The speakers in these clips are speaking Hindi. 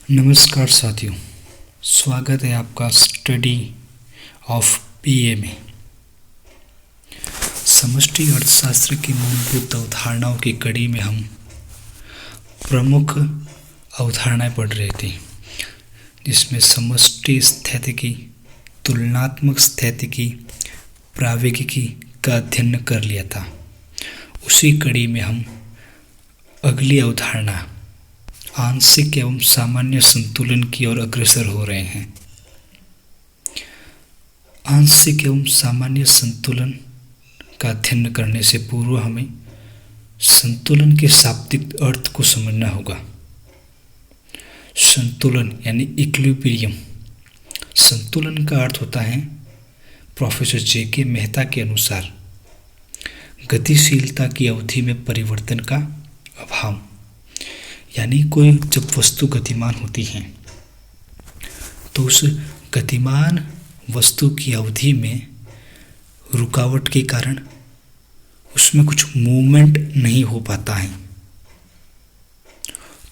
नमस्कार साथियों, स्वागत है आपका स्टडी ऑफ पीए में। समष्टि अर्थशास्त्र की मूलभूत अवधारणाओं की कड़ी में हम प्रमुख अवधारणाएं पढ़ रहे थे, जिसमें समष्टि स्थितिकी, तुलनात्मक स्थितिकी, प्रावैगिकी का अध्ययन कर लिया था। उसी कड़ी में हम अगली अवधारणा आंशिक एवं सामान्य संतुलन की ओर अग्रसर हो रहे हैं। आंशिक एवं सामान्य संतुलन का अध्ययन करने से पूर्व हमें संतुलन के शाब्दिक अर्थ को समझना होगा। संतुलन यानी इक्विलिब्रियम। संतुलन का अर्थ होता है प्रोफेसर जे.के. मेहता के अनुसार गतिशीलता की अवधि में परिवर्तन का अभाव। यानी कोई जब वस्तु गतिमान होती है तो उस गतिमान वस्तु की अवधि में रुकावट के कारण उसमें कुछ मूवमेंट नहीं हो पाता है,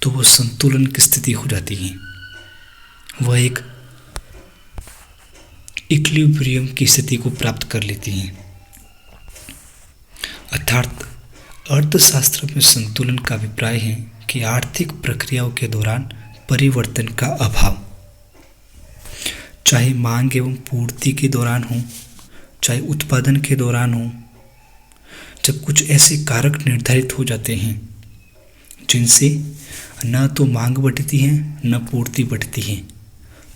तो वह संतुलन की स्थिति हो जाती है। वह एक इक्विलिब्रियम की स्थिति को प्राप्त कर लेती है। अर्थात अर्थशास्त्र में संतुलन का अभिप्राय है कि आर्थिक प्रक्रियाओं के दौरान परिवर्तन का अभाव, चाहे मांग एवं पूर्ति के दौरान हो, चाहे उत्पादन के दौरान हो, जब कुछ ऐसे कारक निर्धारित हो जाते हैं जिनसे न तो मांग बढ़ती है न पूर्ति बढ़ती है,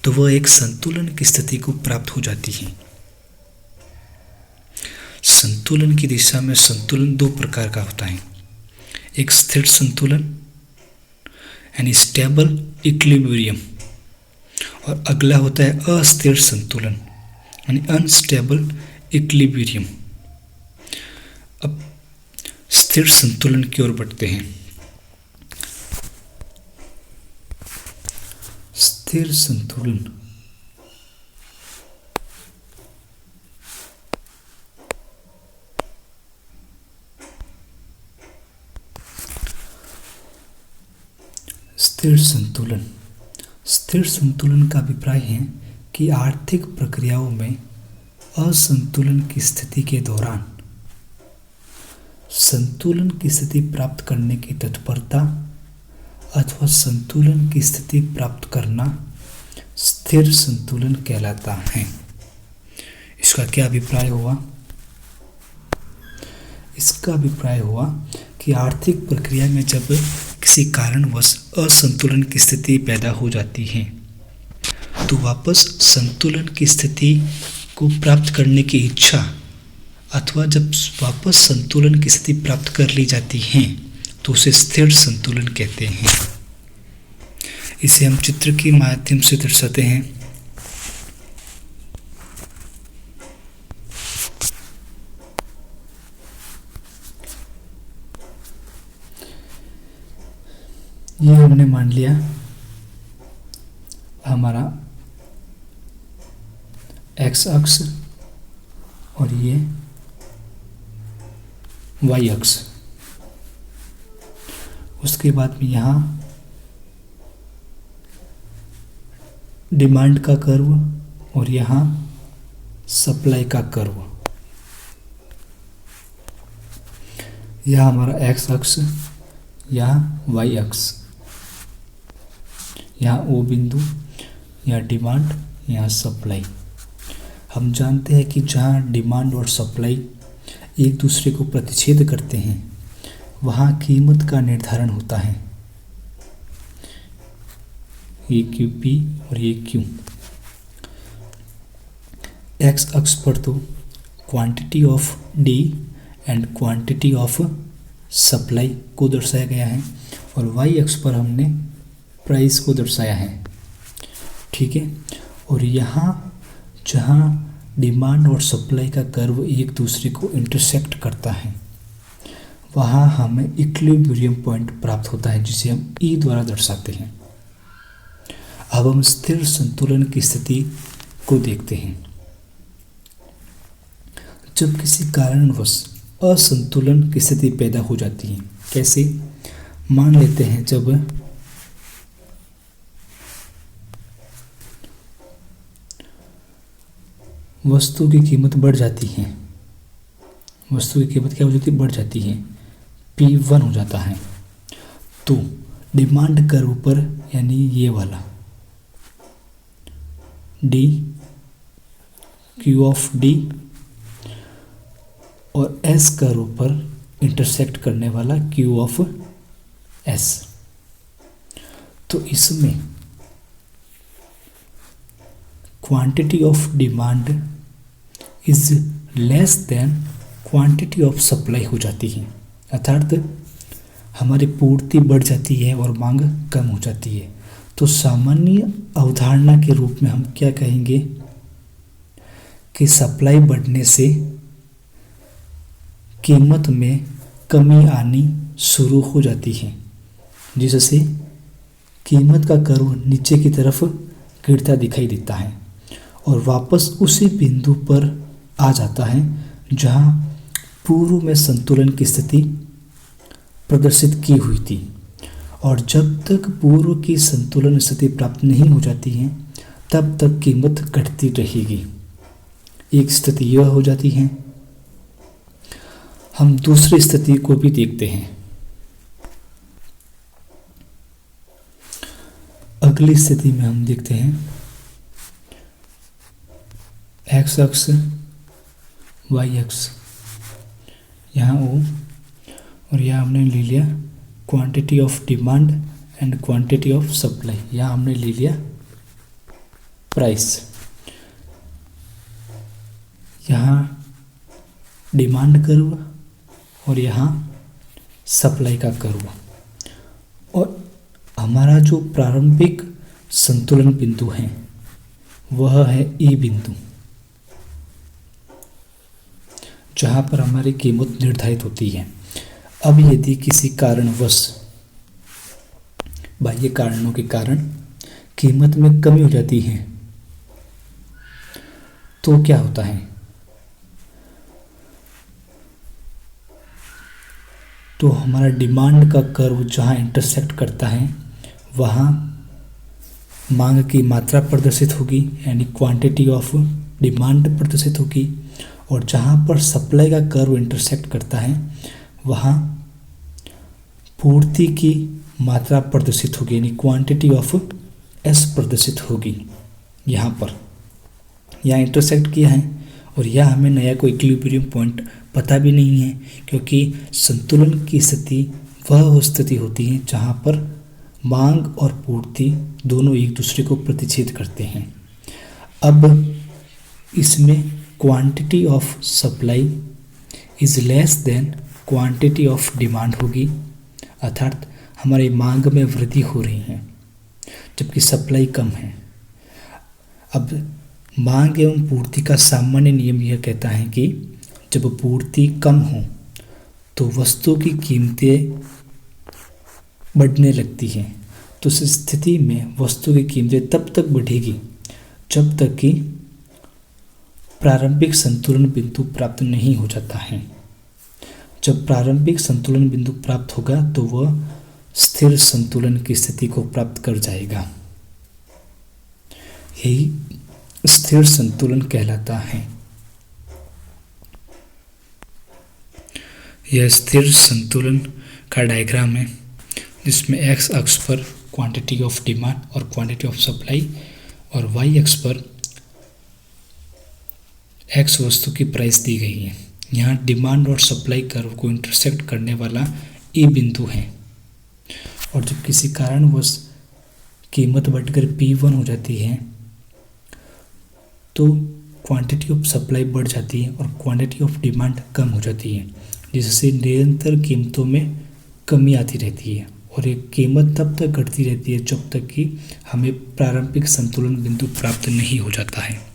तो वह एक संतुलन की स्थिति को प्राप्त हो जाती है। संतुलन की दिशा में संतुलन दो प्रकार का होता है। एक स्थिर संतुलन यानी स्टेबल इक्विलिब्रियम, और अगला होता है अस्थिर संतुलन यानी अनस्टेबल इक्विलिब्रियम। अब स्थिर संतुलन की ओर बढ़ते हैं। स्थिर संतुलन स्थिर संतुलन का अभिप्राय है कि आर्थिक प्रक्रियाओं में असंतुलन की स्थिति के दौरान संतुलन की स्थिति प्राप्त करने की तत्परता अथवा संतुलन की स्थिति प्राप्त करना स्थिर संतुलन कहलाता है। इसका क्या अभिप्राय हुआ? इसका अभिप्राय हुआ कि आर्थिक प्रक्रिया में जब किसी कारणवश असंतुलन की स्थिति पैदा हो जाती है तो वापस संतुलन की स्थिति को प्राप्त करने की इच्छा, अथवा जब वापस संतुलन की स्थिति प्राप्त कर ली जाती है तो उसे स्थिर संतुलन कहते हैं। इसे हम चित्र के माध्यम से दर्शाते हैं। ये हमने मान लिया हमारा एक्स अक्ष और ये वाई अक्ष। उसके बाद में यहाँ डिमांड का कर्व और यहाँ सप्लाई का कर्व। यह हमारा एक्स अक्ष, यहाँ वाई अक्ष, यहाँ ओ बिंदु, यहाँ डिमांड, यहाँ सप्लाई। हम जानते हैं कि जहाँ डिमांड और सप्लाई एक दूसरे को प्रतिच्छेद करते हैं वहाँ कीमत का निर्धारण होता है। ये क्यू पी और ये क्यू। एक्स अक्ष पर तो quantity of D and quantity of supply को दर्शाया गया है, और वाई अक्ष पर हमने प्राइस को दर्शाया है। ठीक है। और यहाँ जहाँ डिमांड और सप्लाई का कर्व एक दूसरे को इंटरसेक्ट करता है वहाँ हमें इक्विलिब्रियम पॉइंट प्राप्त होता है, जिसे हम ई द्वारा दर्शाते हैं। अब हम स्थिर संतुलन की स्थिति को देखते हैं। जब किसी कारणवश असंतुलन की स्थिति पैदा हो जाती है, कैसे? मान लेते हैं जब वस्तु की कीमत बढ़ जाती है, वस्तु की कीमत क्या हो जाती है, बढ़ जाती है, P1 हो जाता है। तो डिमांड कर्व पर यानी ये वाला डी क्यू ऑफ डी और एस कर्व पर इंटरसेक्ट करने वाला क्यू ऑफ एस, तो इसमें quantity of demand is less than quantity of supply हो जाती है, अर्थात हमारी पूर्ति बढ़ जाती है और मांग कम हो जाती है। तो सामान्य अवधारणा के रूप में हम क्या कहेंगे कि सप्लाई बढ़ने से कीमत में कमी आनी शुरू हो जाती है, जिससे कीमत का कर्व नीचे की तरफ गिरता दिखाई देता है और वापस उसी बिंदु पर आ जाता है जहां पूर्व में संतुलन की स्थिति प्रदर्शित की हुई थी। और जब तक पूर्व की संतुलन स्थिति प्राप्त नहीं हो जाती है तब तक कीमत घटती रहेगी। एक स्थिति यह हो जाती है। हम दूसरी स्थिति को भी देखते हैं। अगली स्थिति में हम देखते हैं एक्स अक्ष वाई अक्ष, यहाँ ओ और यहाँ हमने ले लिया quantity of demand and quantity of supply, यहाँ हमने ले लिया प्राइस। यहाँ डिमांड कर्व और यहाँ सप्लाई का कर्व, और हमारा जो प्रारंभिक संतुलन बिंदु है वह है ई बिंदु, जहाँ पर हमारी कीमत निर्धारित होती है। अब यदि किसी कारणवश, बाह्य कारणों के कारण कीमत में कमी हो जाती है तो क्या होता है, तो हमारा डिमांड का कर्व जहाँ इंटरसेक्ट करता है वहाँ मांग की मात्रा प्रदर्शित होगी, यानी क्वांटिटी ऑफ डिमांड प्रदर्शित होगी, और जहाँ पर सप्लाई का कर्व इंटरसेक्ट करता है वहाँ पूर्ति की मात्रा प्रदर्शित होगी, यानी क्वांटिटी ऑफ एस प्रदर्शित होगी। यहाँ पर यहाँ इंटरसेक्ट किया है और यह हमें नया कोई इक्विलिब्रियम पॉइंट पता भी नहीं है, क्योंकि संतुलन की स्थिति वह स्थिति होती है जहाँ पर मांग और पूर्ति दोनों एक दूसरे को प्रतिच्छेद करते हैं। अब इसमें quantity of supply is less than quantity of demand होगी, अर्थात हमारी मांग में वृद्धि हो रही है जबकि सप्लाई कम है। अब मांग एवं पूर्ति का सामान्य नियम यह कहता है कि जब पूर्ति कम हो तो वस्तु की कीमतें बढ़ने लगती हैं। तो इस स्थिति में वस्तु की कीमतें तब तक बढ़ेगी जब तक कि प्रारंभिक संतुलन बिंदु प्राप्त नहीं हो जाता है। जब प्रारंभिक संतुलन बिंदु प्राप्त होगा तो वह स्थिर संतुलन की स्थिति को प्राप्त कर जाएगा। यही स्थिर संतुलन कहलाता है। यह स्थिर संतुलन का डायग्राम है जिसमें एक्स अक्ष पर क्वांटिटी ऑफ डिमांड और क्वांटिटी ऑफ सप्लाई और वाई अक्ष पर एक्स वस्तु की प्राइस दी गई है। यहाँ डिमांड और सप्लाई कर्व को इंटरसेक्ट करने वाला ई बिंदु है, और जब किसी कारणवश कीमत बढ़कर P1 हो जाती है तो क्वांटिटी ऑफ सप्लाई बढ़ जाती है और क्वांटिटी ऑफ डिमांड कम हो जाती है, जिससे निरंतर कीमतों में कमी आती रहती है और ये कीमत तब तक घटती रहती है जब तक कि हमें प्रारंभिक संतुलन बिंदु प्राप्त नहीं हो जाता है।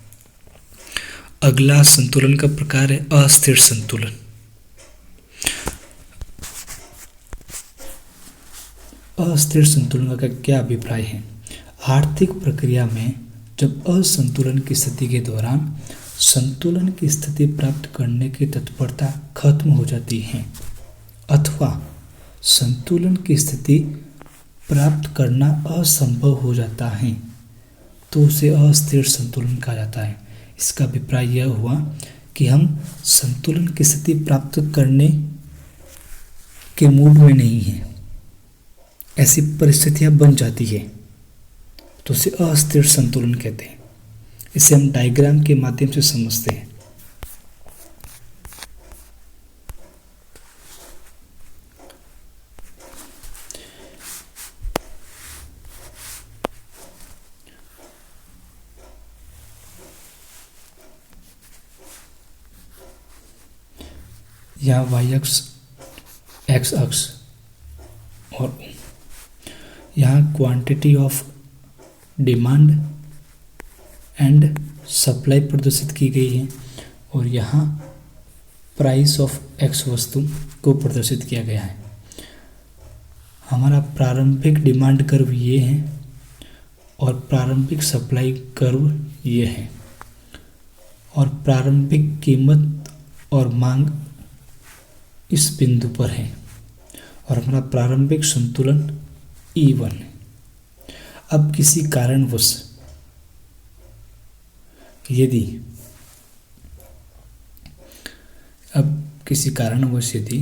अगला संतुलन का प्रकार है अस्थिर संतुलन। अस्थिर संतुलन का क्या अभिप्राय है? आर्थिक प्रक्रिया में जब असंतुलन की स्थिति के दौरान संतुलन की स्थिति प्राप्त करने की तत्परता खत्म हो जाती है अथवा संतुलन की स्थिति प्राप्त करना असंभव हो जाता है तो उसे अस्थिर संतुलन कहा जाता है। इसका अभिप्राय यह हुआ कि हम संतुलन की स्थिति प्राप्त करने के मूड में नहीं हैं, ऐसी परिस्थितियां बन जाती है तो उसे अस्थिर संतुलन कहते हैं। इसे हम डायग्राम के माध्यम से समझते हैं। यहाँ वाई अक्ष, एक्स अक्ष और यहाँ quantity of demand and supply प्रदर्शित की गई है और यहाँ प्राइस ऑफ एक्स वस्तु को प्रदर्शित किया गया है। हमारा प्रारंभिक डिमांड कर्व ये है और प्रारंभिक सप्लाई कर्व ये है और प्रारंभिक कीमत और मांग इस बिंदु पर है और हमारा प्रारंभिक संतुलन E1 है। अब किसी कारणवश यदि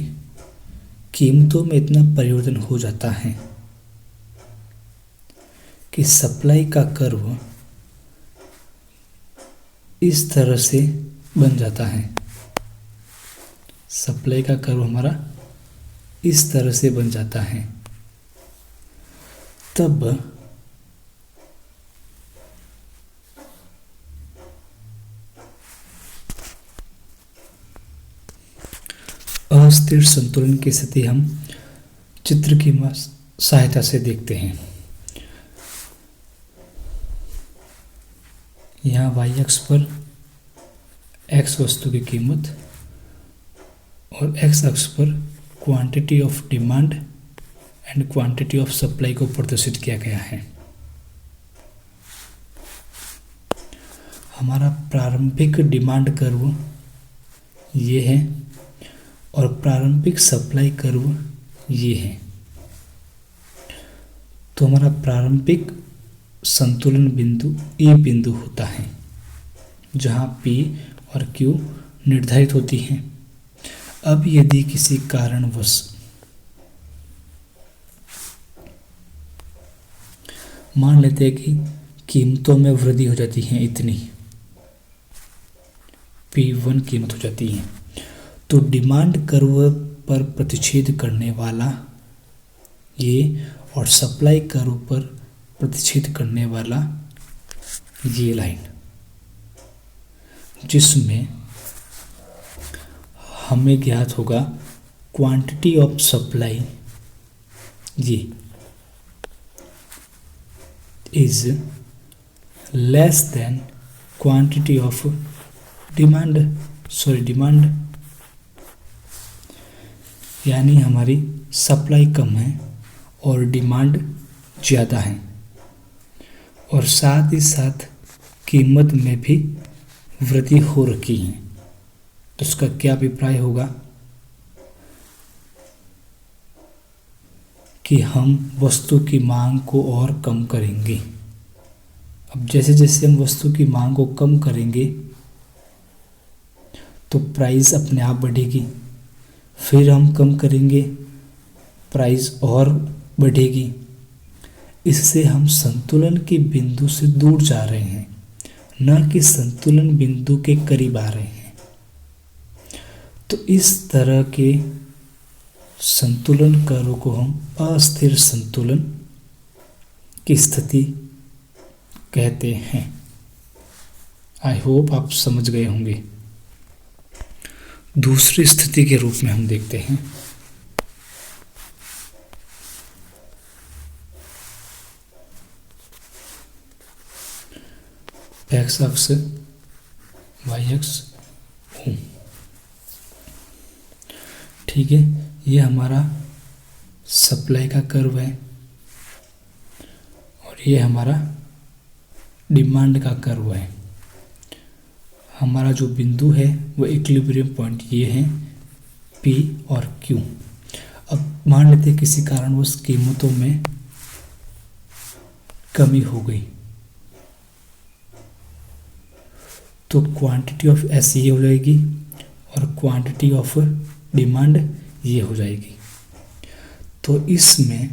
कीमतों में इतना परिवर्तन हो जाता है कि सप्लाई का कर्व इस तरह से बन जाता है, सप्लाई का कर्व हमारा इस तरह से बन जाता है, तब अस्थिर संतुलन की स्थिति हम चित्र की सहायता से देखते हैं। यहाँ वाई अक्ष पर एक्स वस्तु की कीमत और एक्स अक्ष पर quantity of demand and quantity of supply को प्रदर्शित किया गया है। हमारा प्रारंभिक डिमांड कर्व ये है और प्रारंभिक सप्लाई कर्व ये है। तो हमारा प्रारंभिक संतुलन बिंदु ए बिंदु होता है जहाँ P और Q निर्धारित होती हैं। अब यदि किसी कारणवश मान लेते हैं कि कीमतों में वृद्धि हो जाती है, इतनी P1 कीमत हो जाती है, तो डिमांड कर्व पर प्रतिच्छेद करने वाला ये और सप्लाई कर्व पर प्रतिच्छेद करने वाला ये लाइन, जिसमें हमें ज्ञात होगा क्वांटिटी ऑफ सप्लाई ये is less than quantity of demand, यानी हमारी सप्लाई कम है और डिमांड ज़्यादा है और साथ ही साथ कीमत में भी वृद्धि हो रखी है। तो उसका क्या अभिप्राय होगा कि हम वस्तु की मांग को और कम करेंगे। अब जैसे जैसे हम वस्तु की मांग को कम करेंगे तो प्राइस अपने आप बढ़ेगी, फिर हम कम करेंगे प्राइस और बढ़ेगी। इससे हम संतुलन के बिंदु से दूर जा रहे हैं, न कि संतुलन बिंदु के करीब आ रहे हैं। तो इस तरह के संतुलन कर्व को हम अस्थिर संतुलन की स्थिति कहते हैं। आई होप आप समझ गए होंगे। दूसरी स्थिति के रूप में हम देखते हैं एक्स अक्ष, वाई अक्ष, ठीक है। ये हमारा सप्लाई का कर्व है और ये हमारा डिमांड का कर्व है। हमारा जो बिंदु है वो इक्विलिब्रियम पॉइंट ये है P और Q। अब मान लेते हैं किसी कारणवश कीमतों में कमी हो गई, तो क्वांटिटी ऑफ एस ये हो जाएगी और क्वांटिटी ऑफ डिमांड ये हो जाएगी। तो इसमें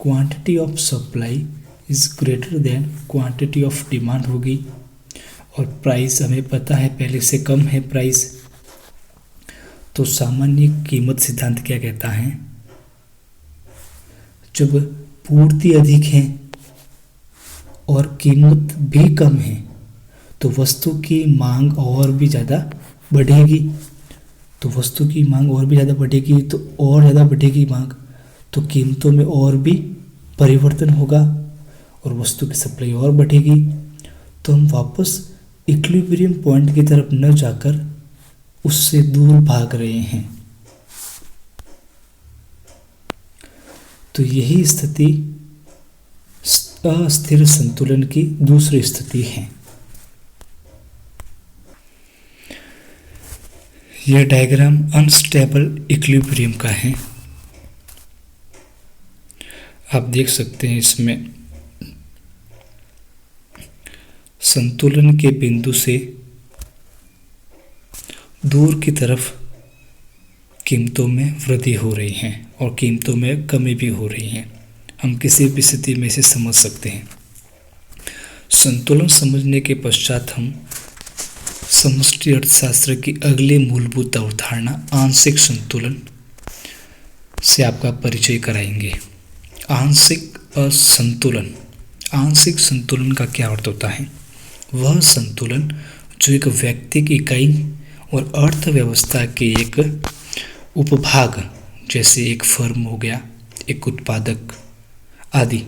quantity of supply is greater than quantity of demand होगी और प्राइस हमें पता है पहले से कम है प्राइस। तो सामान्य कीमत सिद्धांत क्या कहता है, जब पूर्ति अधिक है और कीमत भी कम है तो वस्तु की मांग और भी ज़्यादा बढ़ेगी। तो वस्तु की मांग और भी ज़्यादा बढ़ेगी तो और ज़्यादा बढ़ेगी मांग, तो कीमतों में और भी परिवर्तन होगा और वस्तु की सप्लाई और बढ़ेगी। तो हम वापस इक्विलिब्रियम पॉइंट की तरफ न जाकर उससे दूर भाग रहे हैं। तो यही स्थिति अस्थिर संतुलन की दूसरी स्थिति है। यह डायग्राम अनस्टेबल इक्विलिब्रियम का है। आप देख सकते हैं इसमें संतुलन के बिंदु से दूर की तरफ कीमतों में वृद्धि हो रही है और कीमतों में कमी भी हो रही है। हम किसी भी स्थिति में इसे समझ सकते हैं। संतुलन समझने के पश्चात हम समष्टि अर्थशास्त्र की अगली मूलभूत अवधारणा आंशिक संतुलन से आपका परिचय कराएंगे। आंशिक असंतुलन। आंशिक संतुलन का क्या अर्थ होता है? वह संतुलन जो एक व्यक्तिक इकाई और अर्थव्यवस्था के एक उपभाग जैसे एक फर्म हो गया, एक उत्पादक आदि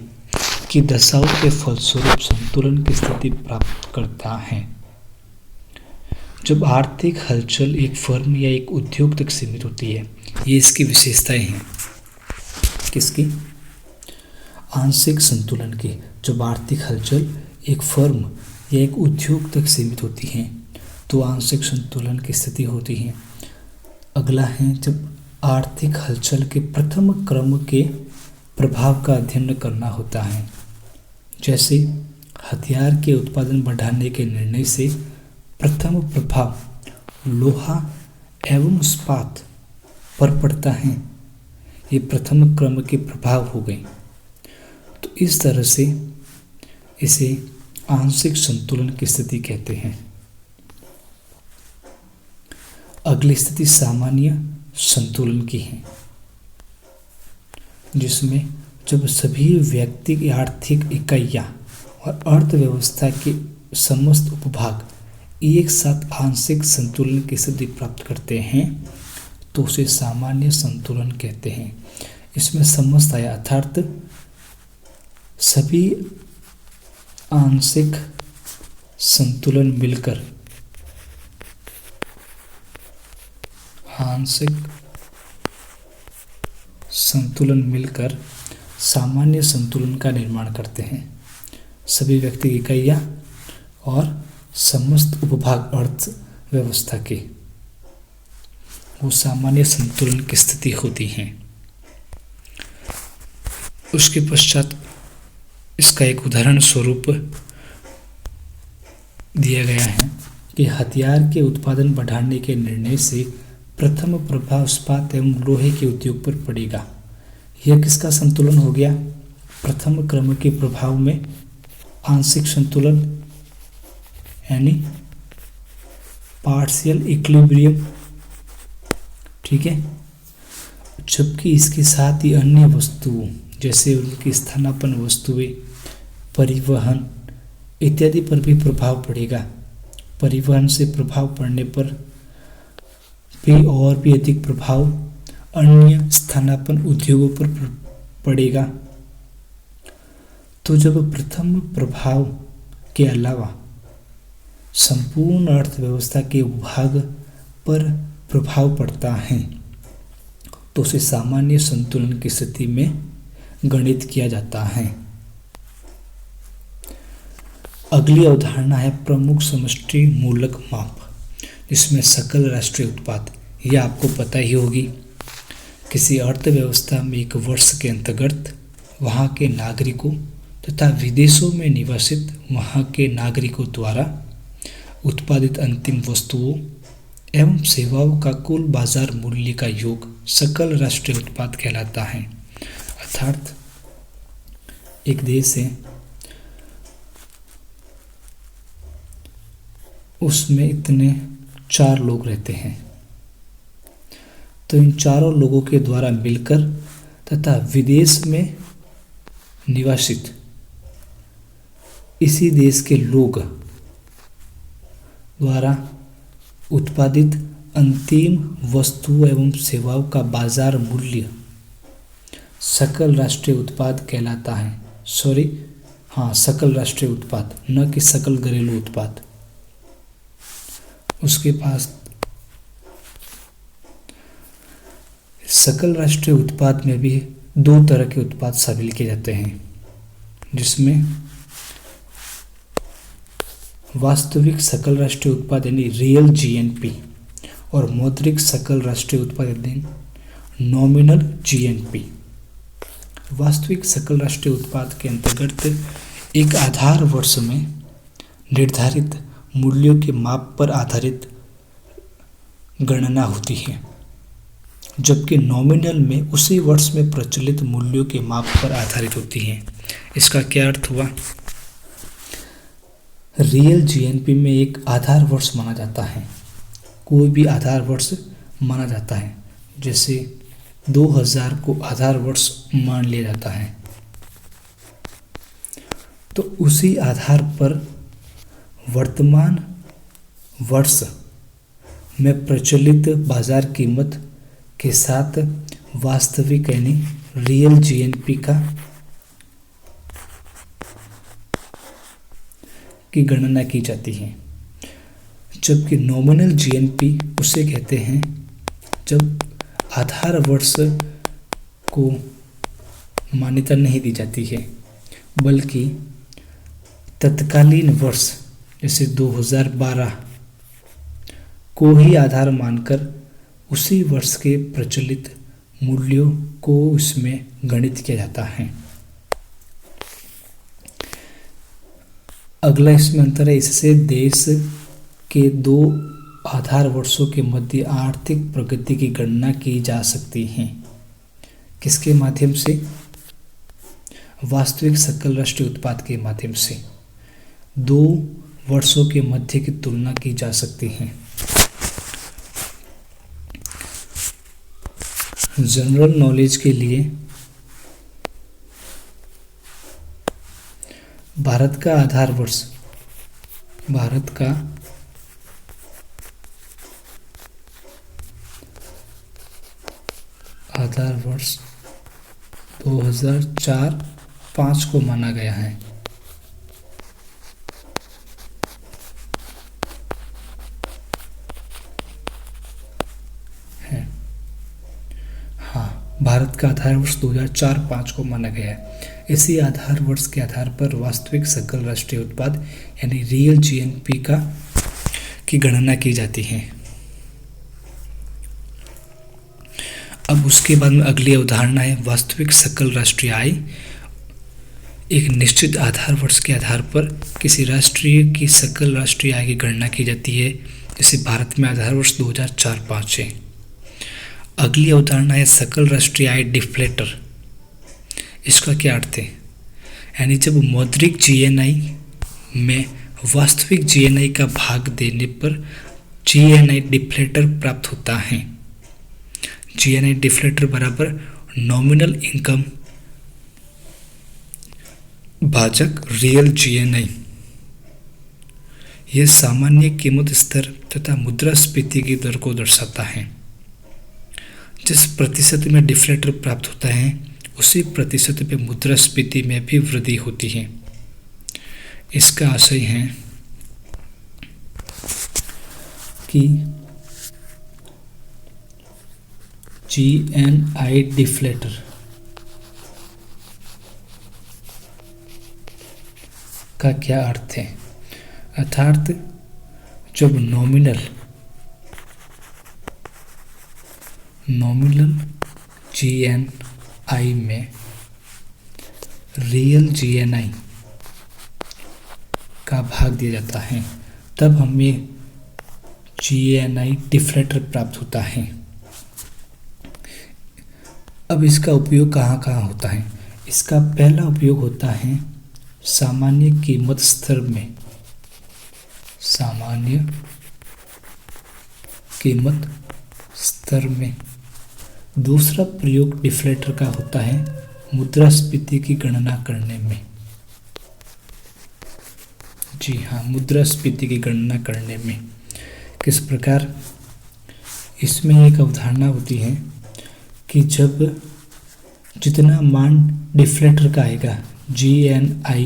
की दशाओं के फलस्वरूप संतुलन की स्थिति प्राप्त करता है। जब आर्थिक हलचल एक फर्म या एक उद्योग तक सीमित होती है, ये इसकी विशेषताएं हैं। किसकी? आंशिक संतुलन की। जब आर्थिक हलचल एक फर्म या एक उद्योग तक सीमित होती है तो आंशिक संतुलन की स्थिति होती है। अगला है जब आर्थिक हलचल के प्रथम क्रम के प्रभाव का अध्ययन करना होता है। जैसे हथियार के उत्पादन बढ़ाने के निर्णय से प्रथम प्रभाव लोहा एवं इस्पात पर पड़ता है। ये प्रथम क्रम के प्रभाव हो गए। तो इस तरह से इसे आंशिक संतुलन की स्थिति कहते हैं। अगली स्थिति सामान्य संतुलन की है, जिसमें जब सभी व्यक्तिगत आर्थिक इकाइयां और अर्थव्यवस्था के समस्त उपभाग एक साथ आंशिक संतुलन की स्थिति प्राप्त करते हैं तो उसे सामान्य संतुलन कहते हैं। इसमें समस्त आया अर्थात सभी आंशिक संतुलन मिलकर सामान्य संतुलन का निर्माण करते हैं। सभी व्यक्ति इकाइयां और समस्त उपभाग अर्थव्यवस्था के वो सामान्य संतुलन की स्थिति होती हैं। उसके पश्चात इसका एक उदाहरण स्वरूप दिया गया है कि हथियार के उत्पादन बढ़ाने के निर्णय से प्रथम प्रभाव इस्पात एवं लोहे के उद्योग पर पड़ेगा। यह किसका संतुलन हो गया? प्रथम क्रम के प्रभाव में आंशिक संतुलन यानी पार्शियल इक्विलिब्रियम। ठीक है। जबकि इसके साथ ही अन्य वस्तुओं जैसे उनकी स्थानापन्न वस्तुएं, परिवहन इत्यादि पर भी प्रभाव पड़ेगा। परिवहन से प्रभाव पड़ने पर भी और भी अधिक प्रभाव अन्य स्थानापन्न उद्योगों पर पड़ेगा। तो जब प्रथम प्रभाव के अलावा संपूर्ण अर्थव्यवस्था के भाग पर प्रभाव पड़ता है तो उसे सामान्य संतुलन की स्थिति में गणित किया जाता है। अगली अवधारणा है प्रमुख समष्टि मूलक माप, जिसमें सकल राष्ट्रीय उत्पाद, यह आपको पता ही होगी। किसी अर्थव्यवस्था में एक वर्ष के अंतर्गत वहाँ के नागरिकों तथा विदेशों में निवासित वहाँ के नागरिकों द्वारा उत्पादित अंतिम वस्तुओं एवं सेवाओं का कुल बाजार मूल्य का योग सकल राष्ट्रीय उत्पाद कहलाता है। अर्थात एक देश है, उसमें इतने 4 लोग रहते हैं, तो इन चारों लोगों के द्वारा मिलकर तथा विदेश में निवासित इसी देश के लोग द्वारा उत्पादित अंतिम वस्तुओं एवं सेवाओं का बाजार मूल्य सकल राष्ट्रीय उत्पाद कहलाता है। सकल राष्ट्रीय उत्पाद, न कि सकल घरेलू उत्पाद। उसके पास सकल राष्ट्रीय उत्पाद में भी 2 तरह के उत्पाद शामिल किए जाते हैं, जिसमें वास्तविक सकल राष्ट्रीय उत्पाद यानी रियल जीएनपी और मौद्रिक सकल राष्ट्रीय उत्पाद यानी नॉमिनल जीएनपी। वास्तविक सकल राष्ट्रीय उत्पाद के अंतर्गत एक आधार वर्ष में निर्धारित मूल्यों के माप पर आधारित गणना होती है, जबकि नॉमिनल में उसी वर्ष में प्रचलित मूल्यों के माप पर आधारित होती है। इसका क्या अर्थ हुआ? रियल जीएनपी में एक आधार वर्ष माना जाता है, कोई भी आधार वर्ष माना जाता है, जैसे 2000 को आधार वर्ष मान लिया जाता है, तो उसी आधार पर वर्तमान वर्ष में प्रचलित बाजार कीमत के साथ वास्तविक यानी रियल जीएनपी की गणना की जाती है। जबकि नॉमिनल जीएनपी उसे कहते हैं जब आधार वर्ष को मान्यता नहीं दी जाती है, बल्कि तत्कालीन वर्ष जैसे 2012 को ही आधार मानकर उसी वर्ष के प्रचलित मूल्यों को इसमें गणित किया जाता है। अगला इसमें अंतर है, इससे देश के 2 आधार वर्षों के मध्य आर्थिक प्रगति की गणना की जा सकती है। किसके माध्यम से? वास्तविक सकल राष्ट्रीय उत्पाद के माध्यम से 2 वर्षों के मध्य की तुलना की जा सकती है। जनरल नॉलेज के लिए भारत का आधार वर्ष, भारत का आधार वर्ष 2004-05 को माना गया है। भारत का आधार वर्ष 2004-05 को माना गया है। इसी आधार वर्ष के आधार पर वास्तविक सकल राष्ट्रीय उत्पाद यानी रियल जीएनपी की गणना की जाती है। अब उसके बाद में अगली अवधारणा है वास्तविक सकल राष्ट्रीय आय। एक निश्चित आधार वर्ष के आधार पर किसी राष्ट्रीय की सकल राष्ट्रीय आय की गणना की जाती है, जैसे भारत में आधार वर्ष 2004-05 है। अगली अवधारणा है सकल राष्ट्रीय आय डिफ्लेटर। इसका क्या अर्थ है? यानी जब मौद्रिक जीएनआई में वास्तविक जीएनआई का भाग देने पर जीएनआई डिफ्लेटर प्राप्त होता है। जीएनआई डिफ्लेटर बराबर नॉमिनल इनकम भाजक रियल जीएनआई। यह सामान्य कीमत स्तर तथा मुद्रास्फीति की दर को दर्शाता है। जिस प्रतिशत में डिफ्लेटर प्राप्त होता है उसी प्रतिशत पे मुद्रास्फीति में भी वृद्धि होती है। इसका आशय है कि जीएनआई डिफ्लेटर का क्या अर्थ है? अर्थात जब नॉमिनल जीएनआई में रियल जीएनआई का भाग दिया जाता है तब हमें GNI डिफ्लेक्टर प्राप्त होता है। अब इसका उपयोग कहाँ कहाँ होता है? इसका पहला उपयोग होता है सामान्य कीमत स्तर में। सामान्य कीमत स्तर में। दूसरा प्रयोग डिफ्लेक्टर का होता है मुद्रास्फीति की गणना करने में। जी हाँ, मुद्रास्फीति की गणना करने में। किस प्रकार? इसमें एक अवधारणा होती है कि जब जितना मान डिफ्लेक्टर का आएगा, GNI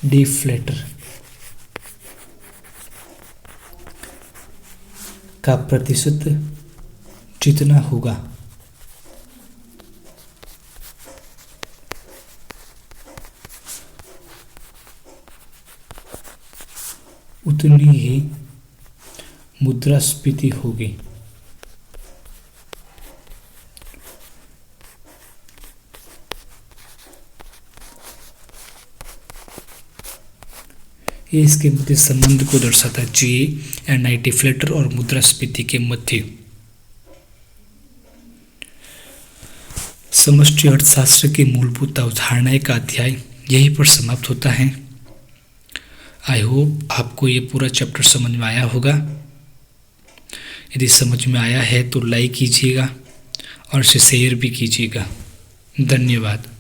डिफ्लेक्टर का प्रतिशत जितना होगा उतनी ही मुद्रास्फीति होगी। ये इसके मध्य संबंध को दर्शाता है, GNI डिफ्लेक्टर और मुद्रास्फीति के मध्य। समष्टि अर्थशास्त्र की मूलभूत अवधारणाएं का अध्याय यहीं पर समाप्त होता है। आई होप आपको ये पूरा चैप्टर समझ में आया होगा। यदि समझ में आया है तो लाइक कीजिएगा और इसे शेयर भी कीजिएगा। धन्यवाद।